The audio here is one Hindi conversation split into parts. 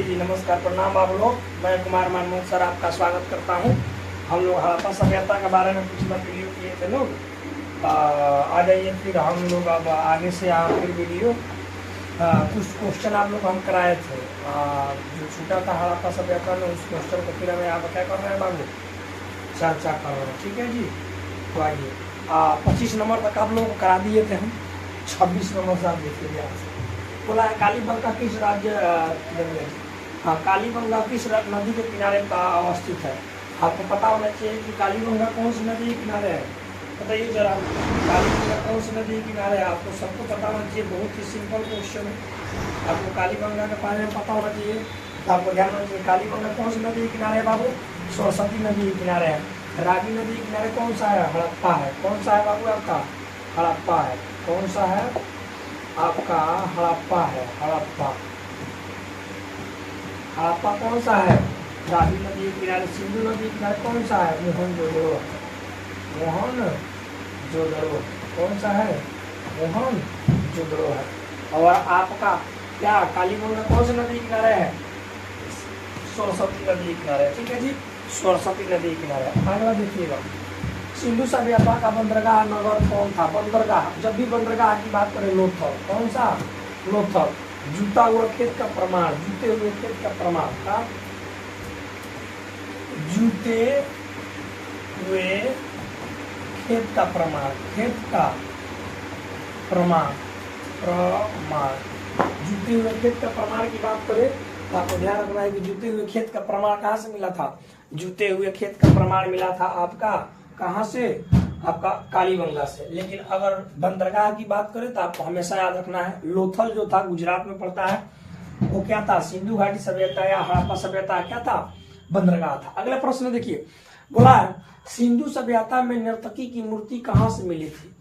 जी नमस्कार, प्रणाम आप लोग। मैं कुमार मनमोहन सर आपका स्वागत करता हूँ। हम लोग हड़प्पा सभ्यता के बारे में पिछला वीडियो किए थे लोग। आ जाइए फिर हम लोग अब आगे से फिर वीडियो कुछ क्वेश्चन आप लोग हम कराए थे जो छूटा था हड़प्पा सभ्यता में, उस क्वेश्चन को फिर हमें आप क्या कर रहे हैं बाबू, चर्चा कर रहे हैं। ठीक है जी, तो आइए 25 नंबर तक आप लोग को करा दिए थे हम। 26 नंबर से आप देखिए यहाँ से बोला है कालीबंगा किस राज्य कालीबंगा किस नदी के किनारे अवस्थित है। आपको पता होना चाहिए कि कालीबंगा कौन सी नदी के किनारे है, बताइए जरा। कालीबंगा कौन सी नदी के किनारे है, आपको सबको पता होना चाहिए। बहुत ही सिंपल क्वेश्चन है, आपको कालीबंगा के बारे में पता होना चाहिए। तो आपको ध्यान रखना चाहिए कालीबंगा कौन सी नदी के किनारे है बाबू, सरस्वती नदी के किनारे है। रावी नदी के किनारे कौन सा है, हड़प्पा है। कौन सा है बाबू आपका, हड़प्पा है। कौन सा है आपका, हड़प्पा है। हड़प्पा हड़प्पा कौन सा है, रावी नदी के किनारे। सिंधु नदी के किनारे कौन सा है, मोहनजोदड़ो। मोहनजोदड़ो कौन सा है, मोहनजोदड़ो है। और आपका क्या कालीबंगा कौन सी नदी के किनारे है, सरस्वती नदी के किनारे। ठीक है जी, सरस्वती नदी के किनारे। अगला देखिएगा, सिंधु सभ्यता का बंदरगाह नगर कौन था। बंदरगाह, जब भी बंदरगाह की बात करें, लोथल। कौन सा, लोथल। जूता हुआ खेत का प्रमाण, जूते हुए खेत का प्रमाण था। जूते हुए खेत का प्रमाण, खेत का प्रमाण, जूते हुए खेत का प्रमाण की बात करें तो आपको ध्यान रखना है कि जूते हुए खेत का प्रमाण कहाँ से मिला था। जूते हुए खेत का प्रमाण मिला था आपका कहाँ से, आपका कालीबंगा से। लेकिन अगर बंदरगाह की बात करें तो आपको हमेशा याद रखना है लोथल जो था गुजरात में पड़ता है, वो क्या था, सिंधु घाटी सभ्यता या हड़प्पा सभ्यता क्या था, बंदरगाह था। अगला प्रश्न देखिए, बोला है सिंधु सभ्यता में नर्तकी की मूर्ति कहाँ से मिली थी।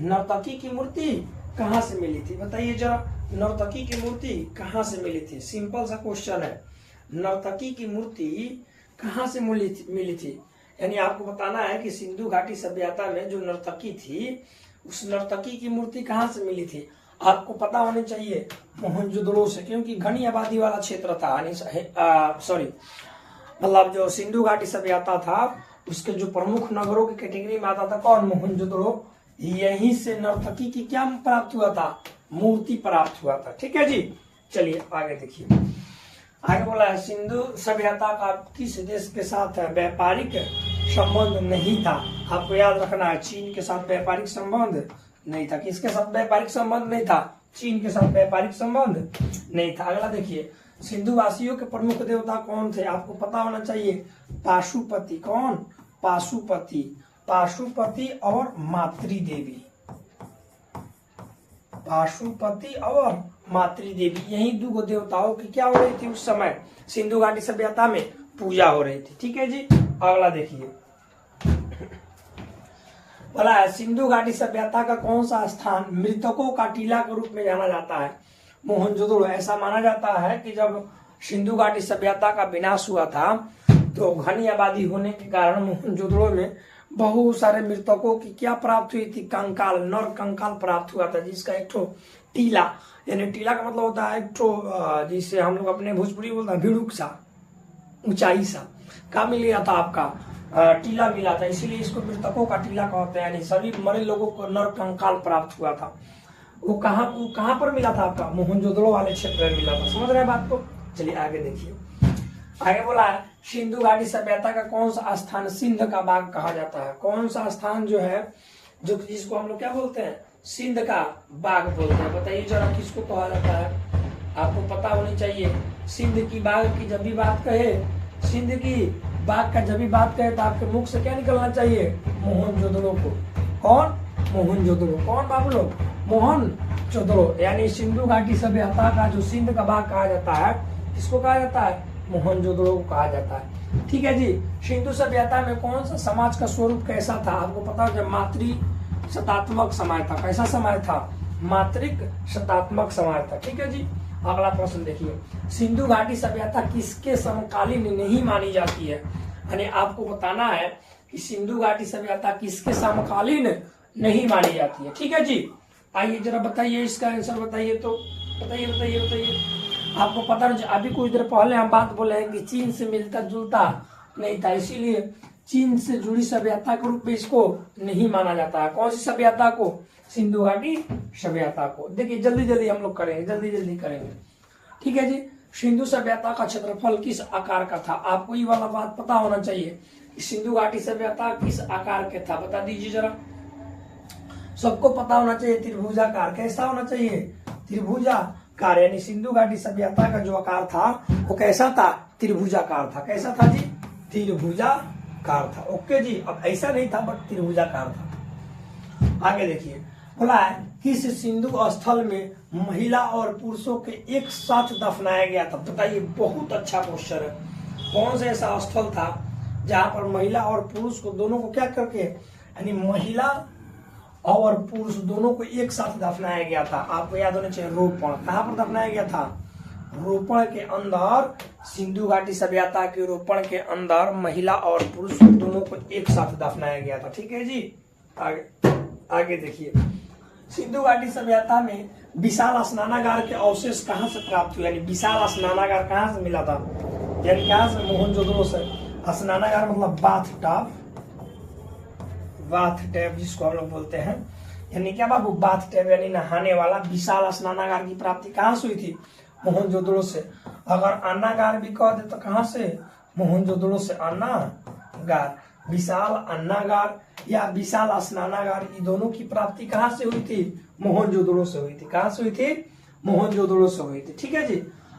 नर्तकी की मूर्ति कहाँ से मिली थी, बताइए जरा। नर्तकी की मूर्ति कहाँ से मिली थी, सिंपल सा क्वेश्चन है। नर्तकी की मूर्ति कहाँ से मिली थी, यानी आपको बताना है कि सिंधु घाटी सभ्यता में जो नर्तकी थी, उस नर्तकी की मूर्ति कहाँ से मिली थी। आपको पता होनी चाहिए मोहनजोदड़ो से, क्योंकि घनी आबादी वाला क्षेत्र था। सॉरी, मतलब जो सिंधु घाटी सभ्यता था उसके जो प्रमुख नगरों की कैटेगरी में आता था कौन, मोहनजोदड़ो। यहीं से नर्तकी की क्या प्राप्त हुआ था, मूर्ति प्राप्त हुआ था। ठीक है जी, चलिए आगे देखिए। आगे बोला है सिंधु सभ्यता का किस देश के साथ व्यापारिक संबंध नहीं था। आपको याद रखना है चीन के साथ व्यापारिक संबंध नहीं था। किसके साथ व्यापारिक संबंध नहीं था, चीन के साथ व्यापारिक संबंध नहीं था। अगला देखिए, सिंधु वासियों के प्रमुख देवता कौन थे, आपको पता होना चाहिए। पाशुपति। कौन, पाशुपति। पाशुपति और मातृदेवी। पाशुपति और मातृदेवी, यही दो देवताओं की क्या हो रही थी उस समय सिंधु घाटी सभ्यता में, पूजा हो रही थी। ठीक है जी, अगला देखिए, बोला है सिंधु घाटी सभ्यता का कौन सा स्थान मृतकों का टीला के रूप में जाना जाता है। मोहनजोदड़ो। ऐसा माना जाता है कि जब सिंधु घाटी सभ्यता का विनाश हुआ था तो घनी आबादी होने के कारण मोहनजोदड़ो में बहुत सारे मृतकों की क्या प्राप्त हुई थी, कंकाल, नर कंकाल प्राप्त हुआ था, जिसका एक ठो टीला, यानी टीला का मतलब होता है एक ठो जिसे हम लोग अपने भोजपुरी बोलते हैं भिड़ुक सा, ऊंचाई सा का मिल गया था आपका, टीला मिला था, इसीलिए इसको मृतकों का टीला कहते हैं। यानी सभी मरे लोगों को नर कंकाल प्राप्त हुआ था। वो कहाँ पर मिला था आपका, मोहनजोदड़ो वाले क्षेत्र में मिला था। समझ रहे हैं बात को। चलिए आगे देखिए, आगे बोला है सिंधु घाटी सभ्यता का कौन सा स्थान सिंध का बाग कहा जाता है। कौन सा स्थान जो है, जो जिसको हम लोग क्या बोलते हैं, सिंध का बाग बोलते हैं। बताइए जरा किसको कहा जाता है, आपको पता होनी चाहिए। सिंध की बाग की जब भी बात कहे, सिंध की बाग का जब भी बात कहे तो आपके मुख से क्या निकलना चाहिए, मोहनजोदड़ो को। कौन, मोहनजोदड़ो। कौन बाबू लोग, मोहनजोदड़ो। यानी सिंधु घाटी सभ्यता का जो सिंध का बाग कहा जाता है, किसको कहा जाता है, मोहनजोदड़ो को कहा जाता है। ठीक है जी, सिंधु सभ्यता में कौन सा समाज का स्वरूप कैसा था, आपको पता है, जब मातृ शतात्मक समाज था। कैसा समाज था, मातृक शतात्मक समाज था। ठीक है जी, अगला प्रश्न देखिए, सिंधु घाटी सभ्यता किसके समकालीन नहीं मानी जाती है। यानी आपको बताना है कि सिंधु घाटी सभ्यता किसके समकालीन नहीं मानी जाती है। ठीक है जी, आइए जरा बताइए, इसका आंसर बताइए। तो बताइए बताइए बताइए, आपको पता नहीं, अभी कुछ देर पहले हम बात बोले हैं कि चीन से मिलता जुलता नहीं था, इसीलिए चीन से जुड़ी सभ्यता के रूप में इसको नहीं माना जाता है। कौन सी सभ्यता को? सिंधु घाटी सभ्यता को। देखिए जल्दी जल्दी हम लोग करेंगे, जल्दी जल्दी करेंगे, ठीक है जी। सिंधु सभ्यता का क्षेत्रफल किस आकार का था? आपको ये वाला बात पता होना चाहिए। सिंधु घाटी सभ्यता किस आकार के था, बता दीजिए जरा। सबको पता होना चाहिए, त्रिभुजाकार। कैसा होना चाहिए? त्रिभुजाकार। यानी सिंधु घाटी सभ्यता का जो आकार था वो कैसा था? त्रिभुजाकार था। कैसा था जी? त्रिभुजाकार था। ओके जी। अब ऐसा नहीं था बट त्रिभुजाकार था। आगे देखिए, बोला है किस सिंधु स्थल में महिला और पुरुषों के एक साथ दफनाया गया था? बताइए, बहुत अच्छा क्वेश्चन है। कौन सा ऐसा स्थल था जहां पर महिला और पुरुष को दोनों को क्या करके, यानी महिला और पुरुष दोनों को एक साथ दफनाया गया था? आपको याद होना चाहिए, रोपण। कहां पर दफनाया गया था? रोपण के अंदर, सिंधु घाटी सभ्यता के रोपण के अंदर महिला और पुरुष दोनों को एक साथ दफनाया गया था। ठीक है जी। आगे देखिए, सिंधु घाटी सभ्यता में विशाल स्नानागार के अवशेष कहां से प्राप्त हुए? यानी विशाल स्नानागार कहां से मिला था? यानी कहां से? मोहनजोदड़ो से। स्नानागार मतलब बाथ टब, बाथ टैब जिसको हम लोग बोलते हैं, यानी क्या बाबू? बाथ टैब यानी नहाने वाला विशाल स्नानागार की प्राप्ति कहां से हुई थी? मोहनजोदड़ो से। अगर अन्नागार भी कह दे तो कहां से? मोहनजोदड़ो से। अन्नागार, विशाल अन्नागार या विशाल स्नानागार, ये दोनों की प्राप्ति कहां से हुई थी? मोहनजोदड़ो से हुई थी। कहां से हुई थी? मोहनजोदड़ो से हुई थी। ठीक है जी।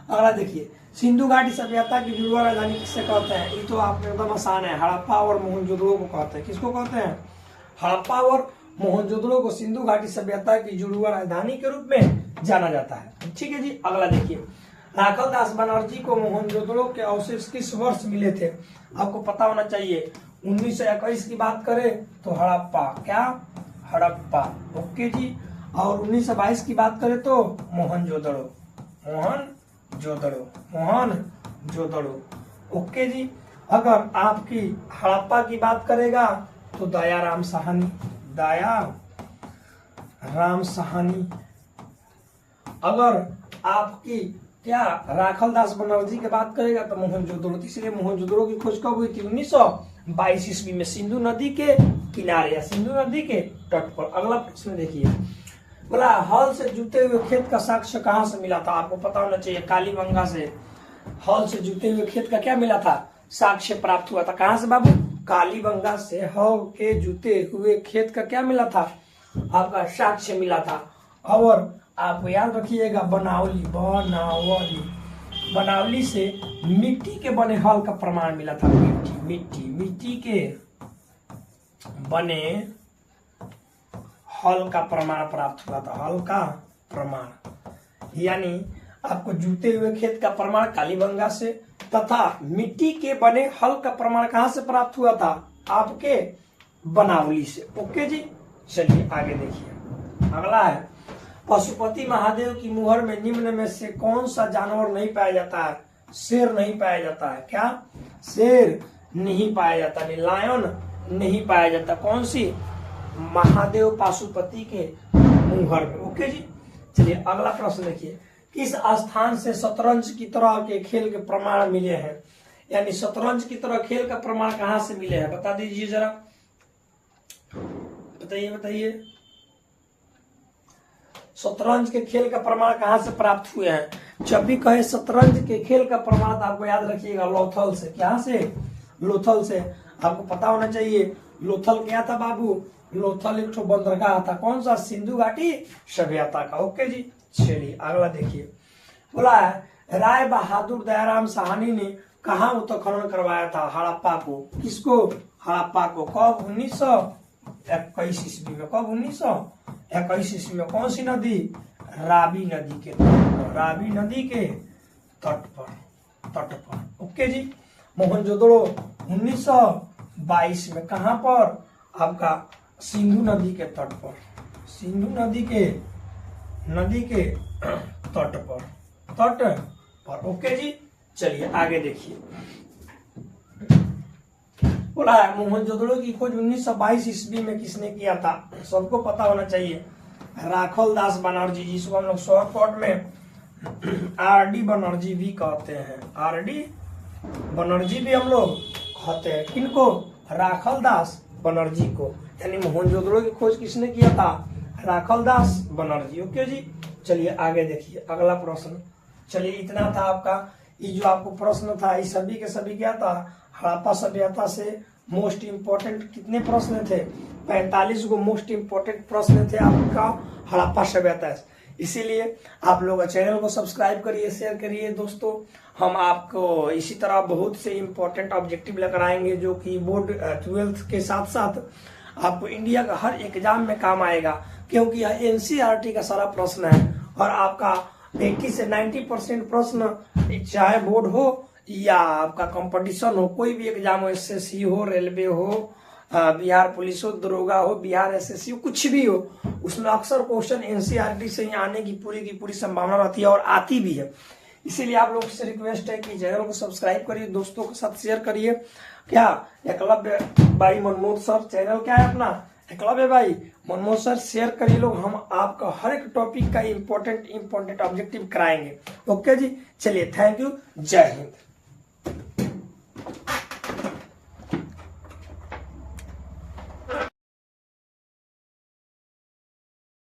अगला देखिए, सिंधु घाटी सभ्यता की जुड़वा राजधानी किससे कहते हैं? ये तो आपको एकदम आसान है, हड़प्पा और मोहनजोदड़ो को कहते हैं। किसको कहते हैं? हड़प्पा और मोहनजोदड़ो को सिंधु घाटी सभ्यता की जुड़वा राजधानी के रूप में जाना जाता है। ठीक है जी। अगला देखिए, राखल दास बनर्जी को मोहनजोदड़ो के अवशेष किस वर्ष मिले थे? आपको पता होना चाहिए। 1921 की बात करें तो हड़प्पा, क्या? हड़प्पा। ओके जी। और 1922 की बात करें तो मोहनजोदड़ो, मोहनजोदड़ो। ओके जी। अगर आपकी हड़प्पा की बात करेगा तो दयाराम साहनी। अगर आपकी क्या राखल दास बनर्जी की बात करेगा तो मोहनजोदड़ो। इसलिए मोहनजोदड़ो की खोज कब हुई थी? 1922 ईस्वी में, सिंधु नदी के किनारे या सिंधु नदी के तट पर। अगला प्रश्न देखिए, बोला हल से जुते हुए खेत का साक्ष्य कहां से मिला था? आपको पता होना चाहिए, कालीबंगा से हल से जुते हुए खेत का क्या मिला था? साक्ष्य प्राप्त हुआ था। कहां से बाबू? कालीबंगा से हल के जुते हुए खेत का क्या मिला था? आपका साक्ष्य मिला था। और आपको याद रखिएगा, बनावली से मिट्टी के बने हल का प्रमाण मिला था। मिट्टी के बने हल का प्रमाण प्राप्त हुआ था। हल का प्रमाण यानी आपको जूते हुए खेत का प्रमाण कालीबंगा से, तथा मिट्टी के बने हल का प्रमाण कहां से प्राप्त हुआ था? आपके बनावली से। ओके जी। चलिए आगे देखिए, अगला है, पशुपति महादेव की मुहर में निम्न में से कौन सा जानवर नहीं पाया जाता है? शेर नहीं पाया जाता है। क्या? शेर नहीं पाया जाता, लायन नहीं पाया जाता। कौन सी? महादेव पशुपति के मुहर में। ओके जी। चलिए अगला प्रश्न देखिए, किस स्थान से शतरंज की तरह के खेल के प्रमाण मिले हैं? यानी शतरंज की तरह खेल का प्रमाण कहां से मिले हैं? बता दीजिए जरा, बताइए। शतरंज के खेल का प्रमाण कहां से प्राप्त हुए हैं? जब भी कहे शतरंज के खेल का प्रमाण तो आपको याद रखिएगा लोथल से। क्या से? लोथल से। आपको पता होना चाहिए लोथल क्या था बाबू? लोथल एक ठो बंदरगाह था। कौन सा? सिंधु घाटी सभ्यता का। ओके जी। चलिए अगला देखिए, बोला है राय बहादुर दयाराम साहनी ने कहा उत्खनन करवाया था? हड़प्पा को। किसको? हड़प्पा को। कब? 1921 ईस्वी में। कब? 1921 ईस्वी में। कौन सी नदी? रावी नदी के तट पर। ओके जी। मोहनजोदड़ो 1922 में। कहां पर? आपका सिंधु नदी के तट पर। सिंधु नदी के तट पर। ओके जी। चलिए आगे देखिए, बोला है मोहनजोदड़ो की खोज 1922 ईस्वी में किसने किया था? सबको पता होना चाहिए, राखल दास बनर्जी, जिसको हम लोग शॉर्टकट में आर.डी. बनर्जी भी कहते हैं, आर.डी. बनर्जी भी हम लोग कहते हैं। किनको? राखल दास बनर्जी को। यानी मोहनजोदड़ो की खोज किसने किया था? राखल दास बनर्जी। ओके जी, चलिए आगे देखिए अगला प्रश्न। चलिए इतना था आपका, ये जो आपको प्रश्न था ये सभी के सभी क्या था? हड़प्पा सभ्यता से मोस्ट इंपोर्टेंट कितने प्रश्न थे? 45 को मोस्ट इंपोर्टेंट प्रश्न थे आपका हड़प्पा सभ्यता से। इसीलिए आप लोग चैनल को सब्सक्राइब करिए, शेयर करिए दोस्तों। हम आपको इसी तरह बहुत से इंपॉर्टेंट ऑब्जेक्टिव लेकर आएंगे जो कि बोर्ड 12th के साथ साथ आपको इंडिया का हर एग्जाम में काम आएगा, क्योंकि यह एनसीईआरटी का सारा प्रश्न है। और आपका 80 से 90% प्रश्न चाहे बोर्ड हो या आपका कंपटीशन हो, कोई भी एग्जाम हो, एसएससी हो, रेलवे हो, बिहार पुलिस हो, दरोगा हो, बिहार एसएससी हो, कुछ भी हो, उसमें अक्सर क्वेश्चन एनसीईआरटी से ही आने की पूरी संभावना रहती है और आती भी है। इसीलिए आप लोग से रिक्वेस्ट है कि चैनल को सब्सक्राइब करिए, दोस्तों के साथ शेयर करिए। क्या एकलव्य भाई मनमोहन सर चैनल क्या है अपना? एकलव्य भाई मनमोहन सर, शेयर करिए लोग। हम आपका हर एक टॉपिक का इंपॉर्टेंट ऑब्जेक्टिव कराएंगे। ओके जी, चलिए थैंक यू, जय हिंद।